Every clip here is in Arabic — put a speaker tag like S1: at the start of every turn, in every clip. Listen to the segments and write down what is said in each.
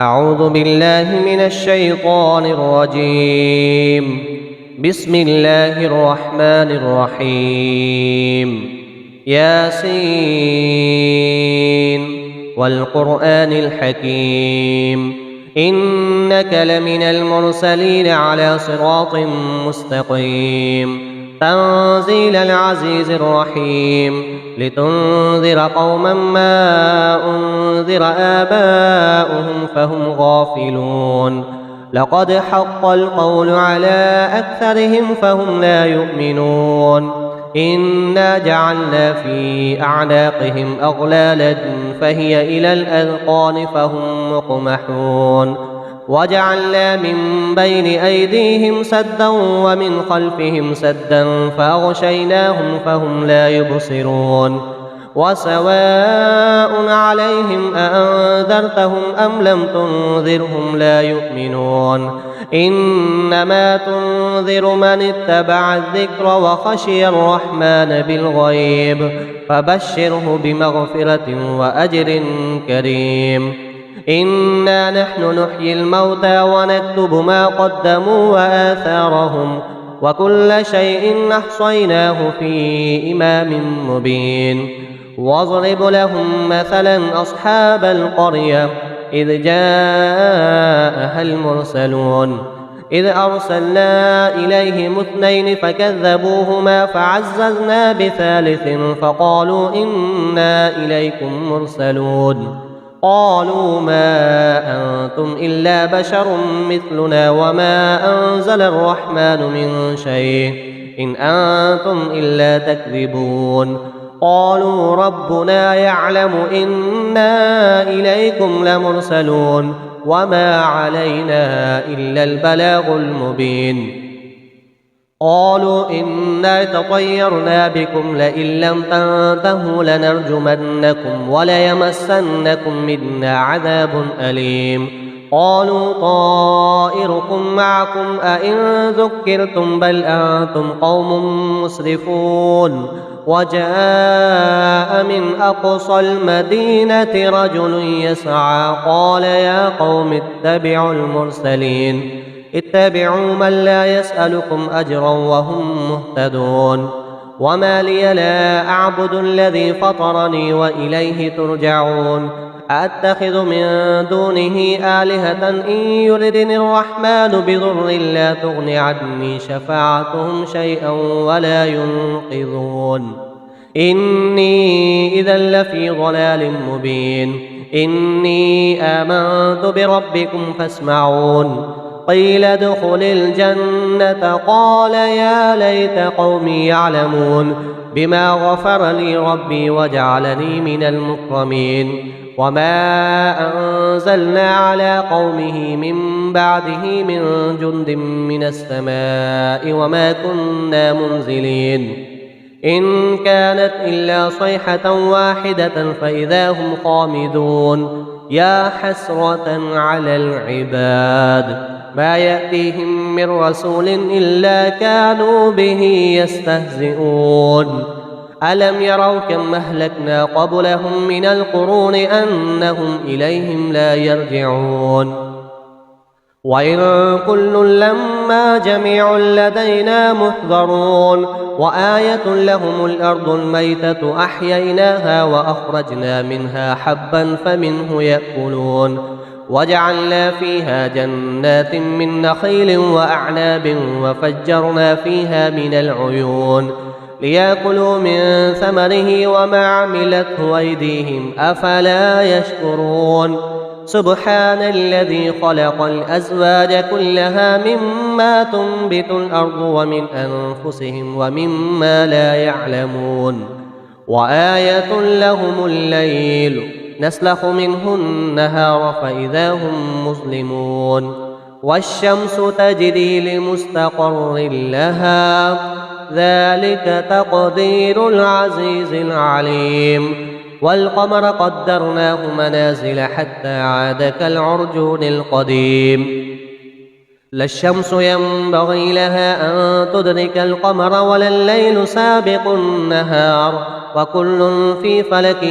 S1: أعوذ بالله من الشيطان الرجيم. بسم الله الرحمن الرحيم. ياسين والقرآن الحكيم إنك لمن المرسلين على صراط مستقيم تنزيل العزيز الرحيم لتنذر قوما ما أنذر آباؤهم فهم غافلون لقد حق القول على أكثرهم فهم لا يؤمنون إنا جعلنا في أعناقهم أغلالا فهي إلى الأذقان فهم مقمحون وجعلنا من بين أيديهم سدا ومن خلفهم سدا فأغشيناهم فهم لا يبصرون وسواء عليهم أأنذرتهم أم لم تنذرهم لا يؤمنون إنما تنذر من اتبع الذكر وخشي الرحمن بالغيب فبشره بمغفرة وأجر كريم إنا نحن نحيي الموتى ونكتب ما قدموا وآثارهم وكل شيء أحصيناه في إمام مبين واضرب لهم مثلا أصحاب القرية إذ جاءها المرسلون إذ أرسلنا إليهم اثنين فكذبوهما فعززنا بثالث فقالوا إنا إليكم مرسلون قالوا ما أنتم إلا بشر مثلنا وما أنزل الرحمن من شيء إن أنتم إلا تكذبون قالوا ربنا يعلم إنا إليكم لمرسلون وما علينا إلا البلاغ المبين قالوا إنا تطيرنا بكم لئن لم تنتهوا لنرجمنكم وليمسنكم منا عذاب أليم قالوا طائركم معكم أئن ذكرتم بل أنتم قوم مسرفون وجاء من أقصى المدينة رجل يسعى قال يا قوم اتبعوا المرسلين اتبعوا من لا يسألكم أجرا وهم مهتدون وما لي لا أعبد الذي فطرني وإليه ترجعون أأتخذ من دونه آلهة إن يردني الرحمن بضر لا تغن عني شفاعتهم شيئا ولا ينقذون إني إذا لفي ضلال مبين إني آمنت بربكم فاسمعون قيل ادخل الجنة قال يا ليت قومي يعلمون بما غفر لي ربي وجعلني من المكرمين وما أنزلنا على قومه من بعده من جند من السماء وما كنا منزلين إن كانت إلا صيحة واحدة فإذا هم خامدون يا حسرة على العباد ما يأتيهم من رسول إلا كانوا به يستهزئون ألم يروا كم أهلكنا قبلهم من القرون أنهم إليهم لا يرجعون وإن كل لما جميع لدينا محضرون وآية لهم الأرض الميتة أحييناها وأخرجنا منها حبا فمنه يأكلون وجعلنا فيها جنات من نخيل وأعناب وفجرنا فيها من العيون ليأكلوا من ثمره وما عملته أيديهم أفلا يشكرون سبحان الذي خلق الأزواج كلها مما تنبت الأرض ومن أنفسهم ومما لا يعلمون وآية لهم الليل نسلخ منه النهار فإذا هم مظلمون والشمس تجري لمستقر لها ذلك تقدير العزيز العليم والقمر قدرناه منازل حتى عاد كالعرجون القديم لا الشمس ينبغي لها أن تدرك القمر ولا الليل سابق النهار وكل في فلك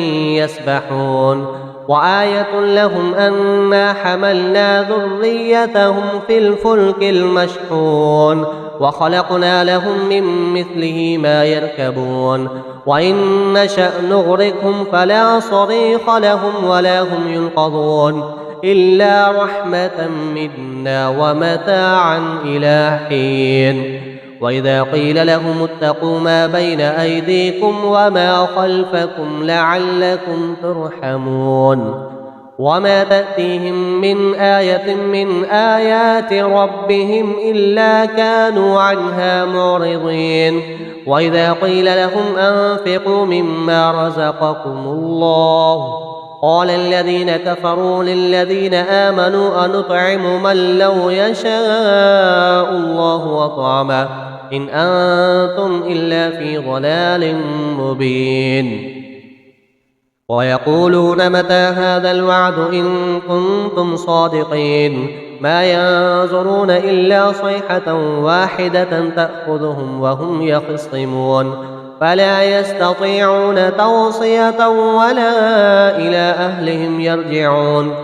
S1: يسبحون وآية لهم أنا حملنا ذريتهم في الفلك المشحون وخلقنا لهم من مثله ما يركبون وإن نشأ نغرقهم فلا صريخ لهم ولا هم ينقذون إلا رحمة منا ومتاعا إلى حين وإذا قيل لهم اتقوا ما بين أيديكم وما خلفكم لعلكم ترحمون وما تأتيهم من آية من آيات ربهم إلا كانوا عنها معرضين وإذا قيل لهم أنفقوا مما رزقكم الله قال الذين كفروا للذين آمنوا أنطعم من لو يشاء الله وطعمه إن أنتم إلا في ضلال مبين ويقولون متى هذا الوعد إن كنتم صادقين ما ينظرون إلا صيحة واحدة تأخذهم وهم يخصمون فلا يستطيعون توصية ولا إلى أهلهم يرجعون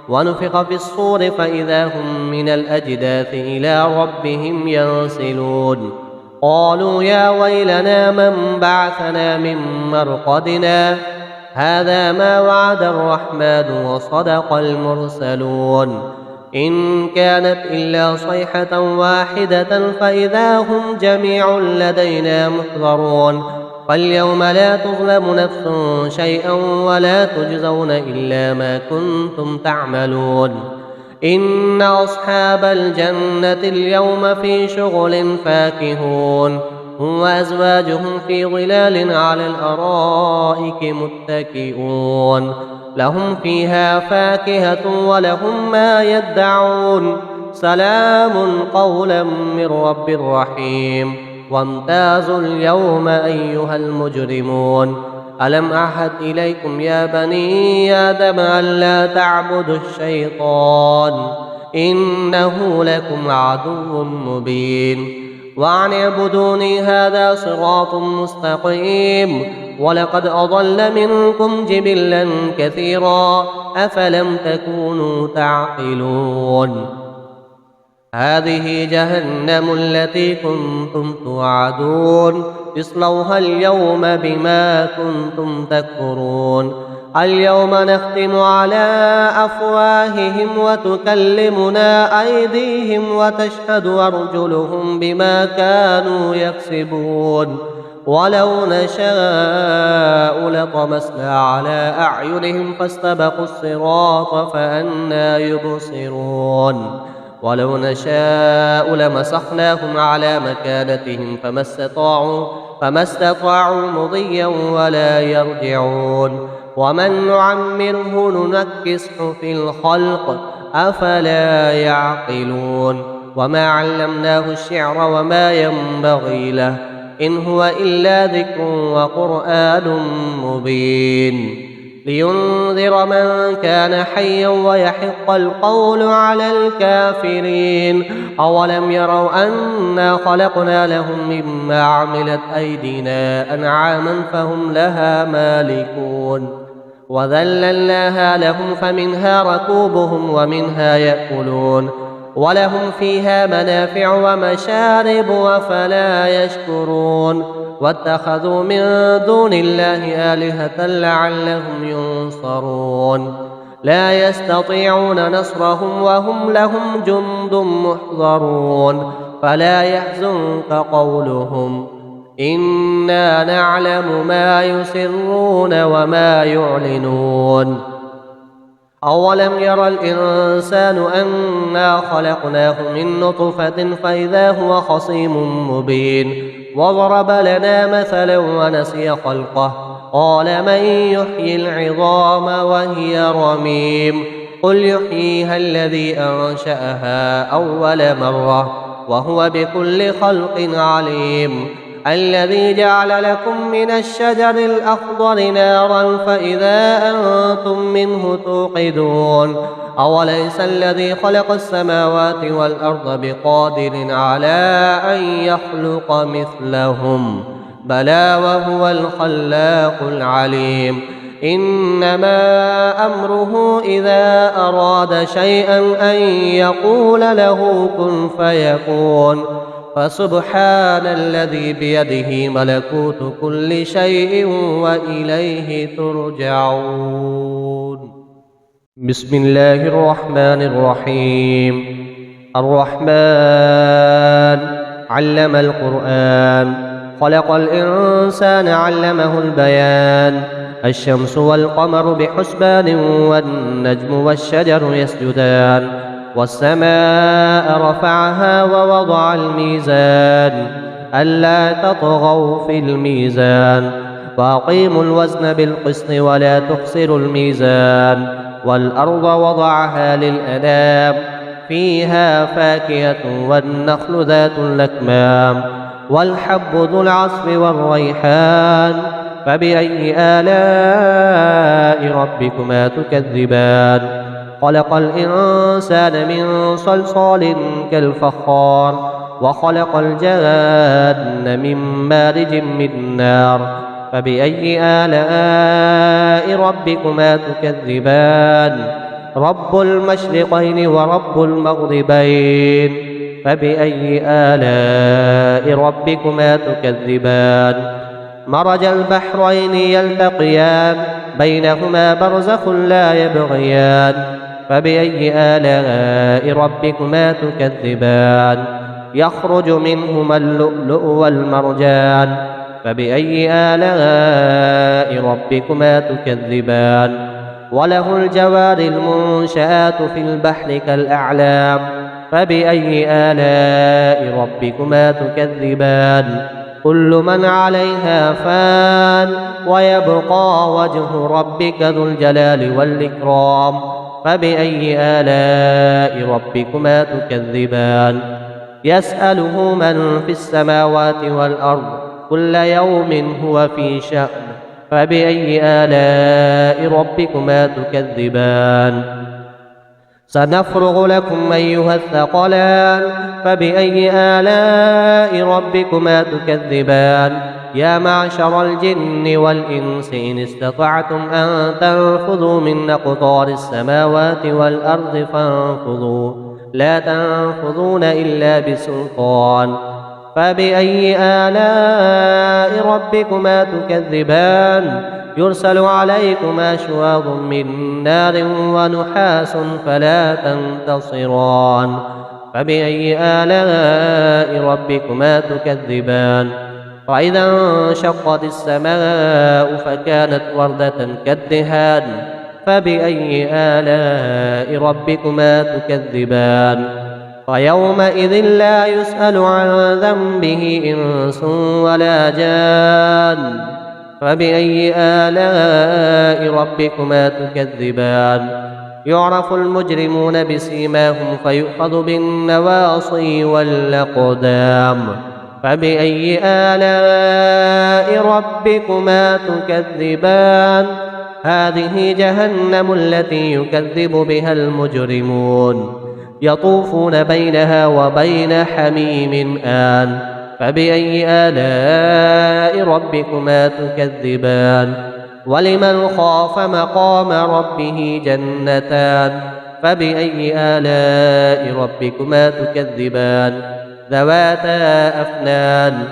S1: ونفخ في الصور فإذا هم من الأجداث إلى ربهم ينسلون قالوا يا ويلنا من بعثنا من مرقدنا هذا ما وعد الرحمن وصدق المرسلون إن كانت إلا صيحة واحدة فإذا هم جميع لدينا محضرون فاليوم لا تظلم نفس شيئا ولا تجزون إلا ما كنتم تعملون إن أصحاب الجنة اليوم في شغل فاكهون هم وأزواجهم في ظلال على الأرائك متكئون لهم فيها فاكهة ولهم ما يدعون سلام قولا من رب رحيم وامتازوا اليوم أيها المجرمون ألم أعهد إليكم يا بني آدم أن لا تعبدوا الشيطان إنه لكم عدو مبين وأن اعبدوني هذا صراط مستقيم ولقد أضل منكم جبلا كثيرا أفلم تكونوا تعقلون هذه جهنم التي كنتم توعدون اصلوها اليوم بما كنتم تكفرون اليوم نختم على أفواههم وتكلمنا أيديهم وتشهد أرجلهم بما كانوا يكسبون ولو نشاء لطمسنا على أعينهم فاستبقوا الصراط فأنى يبصرون ولو نشاء لمسخناهم على مكانتهم فما استطاعوا مضيا ولا يرجعون ومن نعمره ننكسه في الخلق أفلا يعقلون وما علمناه الشعر وما ينبغي له إن هو إلا ذكر وقرآن مبين لينذر من كان حيا ويحق القول على الكافرين أولم يروا أنا خلقنا لهم مما عملت أيدينا أنعاما فهم لها مالكون وذللناها لهم فمنها ركوبهم ومنها يأكلون ولهم فيها منافع ومشارب وفلا يشكرون واتخذوا من دون الله آلهة لعلهم ينصرون لا يستطيعون نصرهم وهم لهم جند محضرون فلا يحزنك قولهم إنا نعلم ما يسرون وما يعلنون أولم ير الإنسان أنا خلقناه من نطفة فإذا هو خصيم مبين وضرب لنا مثلا ونسي خلقه قال من يحيي العظام وهي رميم قل يحييها الذي أنشأها أول مرة وهو بكل خلق عليم الذي جعل لكم من الشجر الأخضر نارا فإذا أنتم منه توقدون أوليس الذي خلق السماوات والأرض بقادر على أن يخلق مثلهم بلى وهو الخلاق العليم إنما أمره إذا أراد شيئا أن يقول له كن فيكون فسبحان الذي بيده ملكوت كل شيء وإليه ترجعون. بسم الله الرحمن الرحيم. الرحمن علم القرآن خلق الإنسان علمه البيان الشمس والقمر بحسبان والنجم والشجر يسجدان والسماء رفعها ووضع الميزان ألا تطغوا في الميزان وأقيموا الوزن بالقسط ولا تخسروا الميزان والأرض وضعها للأنام فيها فاكهة والنخل ذات الأكمام والحب ذو العصف والريحان فبأي آلاء ربكما تكذبان خلق الإنسان من صلصال كالفخار وخلق الجان من مارج من نار فبأي آلاء ربكما تكذبان رب المشرقين ورب المغربين فبأي آلاء ربكما تكذبان مرج البحرين يلتقيان بينهما برزخ لا يبغيان فبأي آلاء ربكما تكذبان يخرج منهما اللؤلؤ والمرجان فبأي آلاء ربكما تكذبان وله الجوار المنشآت في البحر كالأعلام فبأي آلاء ربكما تكذبان كل من عليها فان ويبقى وجه ربك ذو الجلال والإكرام فبأي آلاء ربكما تكذبان يسأله من في السماوات والأرض كل يوم هو في شأن فبأي آلاء ربكما تكذبان سنفرغ لكم أيها الثقلان فبأي آلاء ربكما تكذبان يا معشر الجن والإنس إن استطعتم أن تنفذوا من أقطار السماوات والأرض فانفذوا لا تنفذون إلا بسلطان فبأي آلاء ربكما تكذبان يرسل عليكما شواظ من نار ونحاس فلا تنتصران فبأي آلاء ربكما تكذبان وإذا انشقت السماء فكانت وردة كالدهان فبأي آلاء ربكما تكذبان ويومئذ لا يسأل عن ذنبه إنس ولا جان فبأي آلاء ربكما تكذبان يعرف المجرمون بسيماهم فيؤخذ بالنواصي والأقدام فبأي آلاء ربكما تكذبان هذه جهنم التي يكذب بها المجرمون يطوفون بينها وبين حميم آن فبأي آلاء ربكما تكذبان ولمن خاف مقام ربه جنتان فبأي آلاء ربكما تكذبان ذواتا أفنان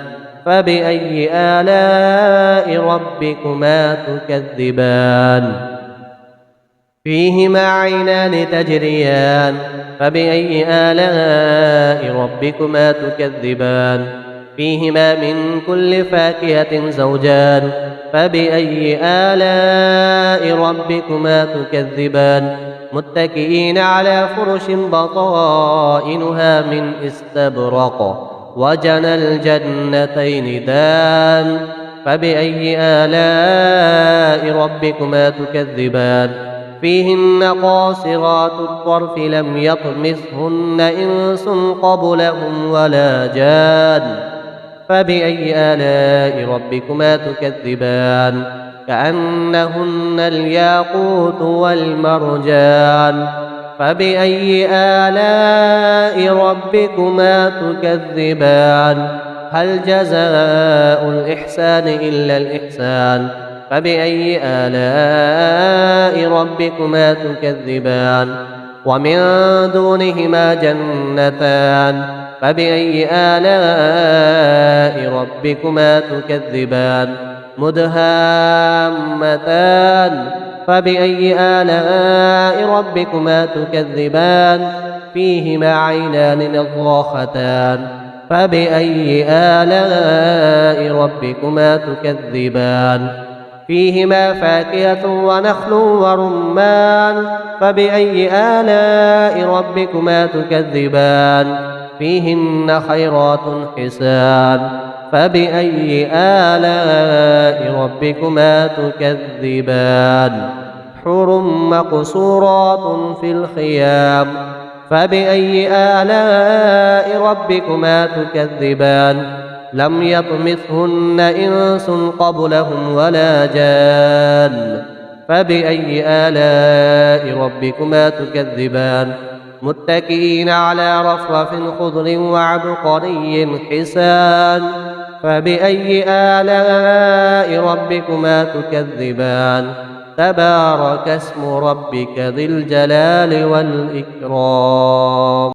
S1: فبأي آلاء ربكما تكذبان فيهما عينان تجريان فبأي آلاء ربكما تكذبان فيهما من كل فاكهة زوجان فبأي آلاء ربكما تكذبان متكئين على فرش بطائنها من استبرق وجنى الجنتين دان فبأي آلاء ربكما تكذبان فيهن قاصرات الطرف لم يطمثهن إنس قبلهم ولا جان فبأي آلاء ربكما تكذبان كأنهن الياقوت والمرجان فبأي آلاء ربكما تكذبان هل جزاء الإحسان إلا الإحسان فبأي آلاء ربكما تكذبان ومن دونهما جنتان فبأي آلاء ربكما تكذبان مدهامتان فبأي آلاء ربكما تكذبان فيهما عينان نضاختان فبأي آلاء ربكما تكذبان فيهما فاكهة ونخل ورمان فبأي آلاء ربكما تكذبان فيهن خيرات حسان فبأي آلاء ربكما تكذبان حور مقصورات في الخيام فبأي آلاء ربكما تكذبان لم يطمثهن إنس قبلهم ولا جان فبأي آلاء ربكما تكذبان متكئين على رفرف خضر وعبقري حسان فبأي آلاء ربكما تكذبان تبارك اسم ربك ذي الجلال والإكرام.